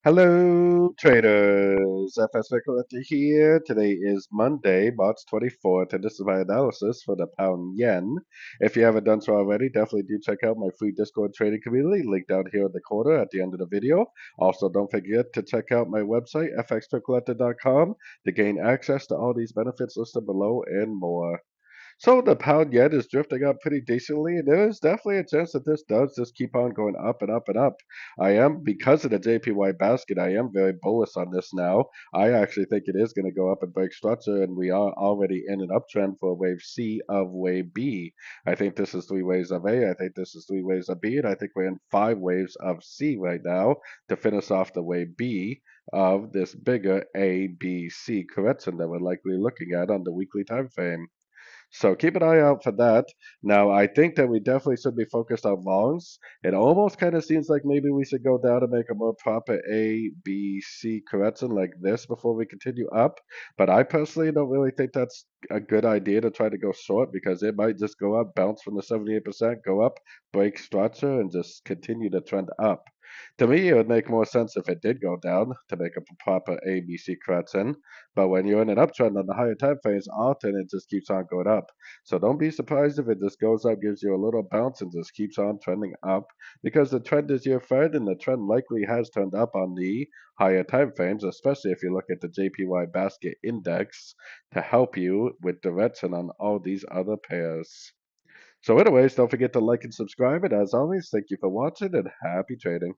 Hello, traders. FX Pip Collector here. Today is Monday, March 24th, and this is my analysis for the pound yen. If you haven't done so already, definitely do check out my free Discord trading community, linked down here in the corner at the end of the video. Also, don't forget to check out my website, fxpcollector.com, to gain access to all these benefits listed below and more. So the pound yen is drifting up pretty decently, and there is definitely a chance that this does just keep on going up and up and up. Because of the JPY basket, I am very bullish on this now. I actually think it is going to go up and break structure, and we are already in an uptrend for wave C of wave B. I think this is three waves of A, I think this is three waves of B, and I think we're in five waves of C right now to finish off the wave B of this bigger A, B, C correction that we're likely looking at on the weekly time frame. So keep an eye out for that. Now, I think that we definitely should be focused on longs. It almost kind of seems like maybe we should go down and make a more proper A, B, C correction like this before we continue up. But I personally don't really think that's a good idea to try to go short because it might just go up, bounce from the 78%, go up, break structure, and just continue to trend up. To me, it would make more sense if it did go down to make a proper A, B, C correction. But when you're in an uptrend on the higher time frames, often it just keeps on going up. So don't be surprised if it just goes up, gives you a little bounce, and just keeps on trending up because the trend is your friend, and the trend likely has turned up on the higher time frames, especially if you look at the JPY basket index to help you with direction on all these other pairs. So anyways, don't forget to like and subscribe, and as always, thank you for watching and happy trading.